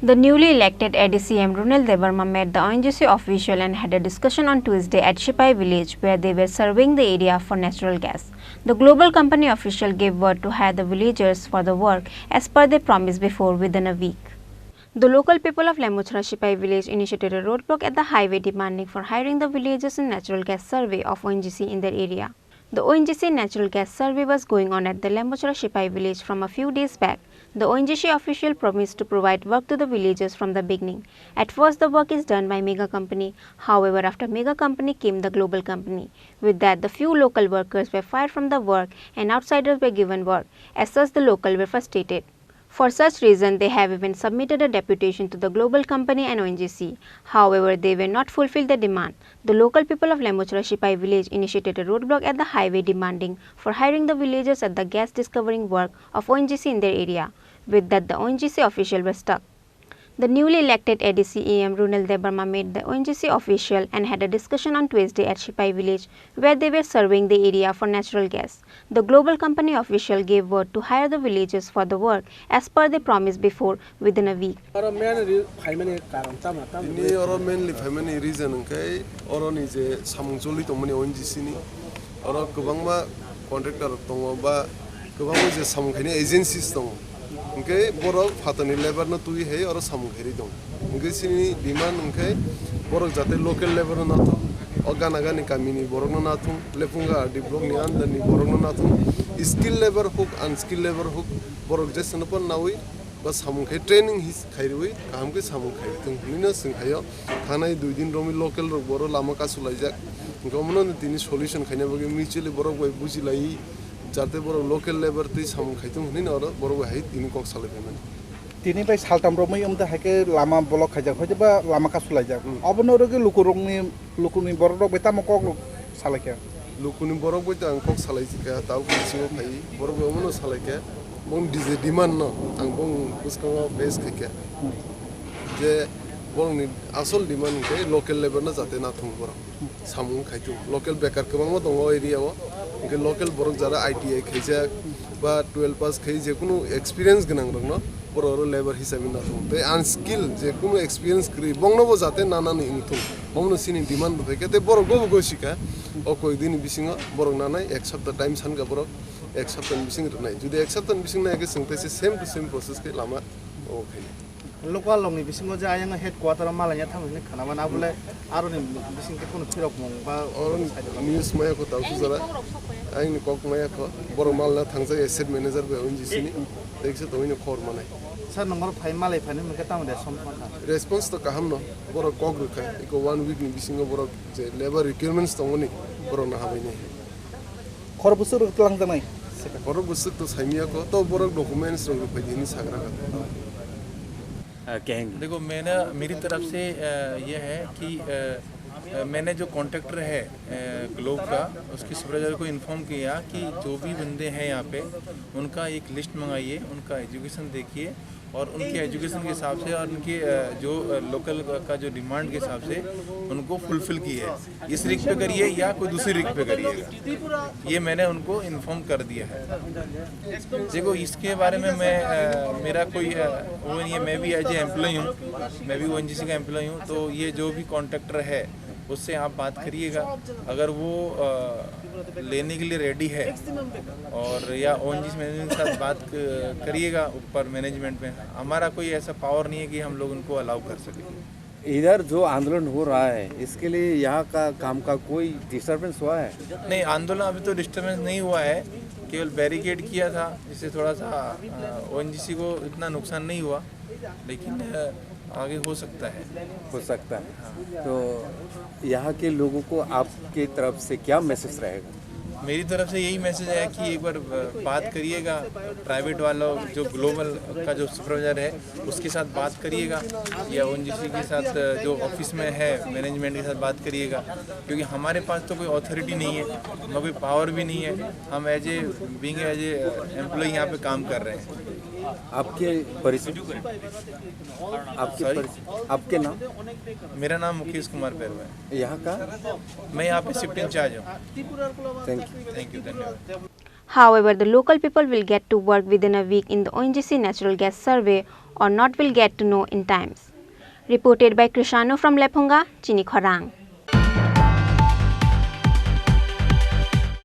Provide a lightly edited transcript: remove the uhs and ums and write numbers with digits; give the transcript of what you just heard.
The newly elected ADC EM Runiel Debbarma met the ONGC official and had a discussion on Tuesday at Sipai Village, where they were surveying the area for natural gas. The global company official gave word to hire the villagers for the work as per their promise before within a week. The local people of Lemuchra Sipai Village initiated a roadblock at the highway demanding for hiring the villagers in natural gas survey of ONGC in their area. The ONGC natural gas survey was going on at the Lemuchra Sipai Village from a few days back. The ONGC official promised to provide work to the villagers from the beginning. At first, the work is done by mega company. However, after mega company came the global company. With that, the few local workers were fired from the work and outsiders were given work. As such, the local were frustrated. For such reason, they have even submitted a deputation to the global company and ONGC. However, they were not fulfilled the demand. The local people of Lemuchra Sipai Village initiated a roadblock at the highway demanding for hiring the villagers at the gas discovering work of ONGC in their area. With that, the ONGC official was stuck. The newly elected ADC EM Runiel Debbarma met the ONGC official and had a discussion on Tuesday at Sipai Village, where they were surveying the area for natural gas. The global company official gave word to hire the villagers for the work as per their promise before within a week. Okay, borok fatani lebar na tui hai or samung heri dong. Okay, sini demand okay, borok jate local lebar na tu, organaga ni kami ni borok na tu, lepunga di borok ni anda ni borok na tu, skill lebar hook, unskill lebar hook, borok jesen upon nawi, bas samung hai training his khairui, kaham ke samung khairi tung, nina sing hayo, khana dui din romi local rok borok lama kasulajak, gomono tini solution khanya bagi mutually borok bai buji lai. जाते बरो local labour ती सामु खाइतुं हनि न और बरो high तिनि कक सालायबायमोन तिनि बाय सालताम रमै ओमदा हाके लामा ब्लक खाइजा खयबा लामा का सुलाइजा अबनो रगे लुकुनि बरक बेता मकक सालायके लुकुनि बरक बेता आं कक सालायजिका ताउ किसिङो फाइ बरो ओमनो सालायके बं डिजे डिमान्ड न आं बं बुसकाङा बेस खाइके जे बंनि आसल डिमान्ड के लोकल लेबर न जाते ना थुं बरो सामु खाइतुं लोकल बेकार गोबां दङ एरियायाव के लोकल बरक जरा ITI खाइजा बा 12 पास खाइ जे कुनु एक्सपीरियंस गोनां रं न बरो लेबर हिसाबै ना थुं बे अनस्किल जे कुनु एक्सपीरियंस करि बंगनबो जाते नानानि इंथुं हमनो सिनि डिमान्ड फैके ते बरो गबो गसिका ओ कोइ दिन बिसिङा बरक नानाय एक सप्ताह टाइम सानगा बरक एक सप्ताह बिसिङ रनाय जुदि एक सप्ताह बिसिङ नाय के सोंतेसे सेम टू सेम प्रोसेस के लामा ओ खाइ लोकल लंनि बिसिङो जा आयंगा हेडक्वार्टर मालाया थांनो खानामा ना बोले आरोनि बिसिङ के कुनु फिरक मं बा और न्यूज माया को ताउ जरा आइनि कक माया को बर मालना थांजा एसेट मैनेजर बे ONGC नि देखसे तो इनो खर माने सर नंबर फाइ मालाय फाने मके तामदे सम रेस्पॉन्स तो कहम न बर कक रखा इको 1 वीक नि बिसिङो बर जे लेबर रिक्वायरमेंट्स दंगनि बर ना हाबैनि खर बुसुर तलां जानाय खर बुसुर तो साइमिया को तो बर डॉक्यूमेंट्स रंग फैदिनि सागरा का कहेंगे। देखो मेरी तरफ से ये है कि मैंने जो कॉन्ट्रैक्टर है ग्लोब का उसके सुपरवाइजर को इन्फॉर्म किया कि जो भी बंदे हैं यहाँ पे उनका एक लिस्ट मंगाइए, उनका एजुकेशन देखिए और उनके एजुकेशन के हिसाब से और उनके जो लोकल का जो डिमांड के हिसाब से उनको फुलफिल की है। इस रिक पे करिए या कोई दूसरी रिक पे करिएगा, ये मैंने उनको इन्फॉर्म कर दिया है। देखो इसके बारे में मैं मेरा कोई वो नहीं है, मैं भी एज ए एम्प्लॉय हूँ, मैं भी ONGC का एम्प्लॉय हूँ। तो ये जो भी कॉन्ट्रैक्टर है उससे आप बात करिएगा, अगर वो लेने के लिए रेडी है और या ONGC मैनेजमेंट के साथ बात करिएगा ऊपर मैनेजमेंट में। हमारा कोई ऐसा पावर नहीं है कि हम लोग उनको अलाउ कर सकें। इधर जो आंदोलन हो रहा है इसके लिए यहाँ का काम का कोई डिस्टर्बेंस हुआ है? नहीं, आंदोलन अभी तो डिस्टर्बेंस नहीं हुआ है, केवल बैरिकेड किया था जिससे थोड़ा सा ONGC को इतना नुकसान नहीं हुआ, लेकिन आगे हो सकता है। तो यहाँ के लोगों को आपके तरफ से क्या मैसेज रहेगा? मेरी तरफ से यही मैसेज है कि एक बार बात करिएगा प्राइवेट वालों जो ग्लोबल का जो सुपरवाइजर है उसके साथ बात करिएगा या ONGC के साथ जो ऑफिस में है मैनेजमेंट के साथ बात करिएगा, क्योंकि हमारे पास तो कोई अथॉरिटी नहीं है, हमें कोई पावर भी नहीं है। हम एज ए एम्प्लॉय यहाँ पे काम कर रहे हैं। आपके परिचय, आपके नाम? मेरा नाम मुकेश कुमार पैरवा है। यहाँ का? मैं यहाँ पे शिफ्ट इंचार्ज हूँ। Thank you. However, the local people will get to work within a week in the ONGC natural gas survey or not will get to know in times. Reported by Krishanu from Lepunga, Chini Khorang.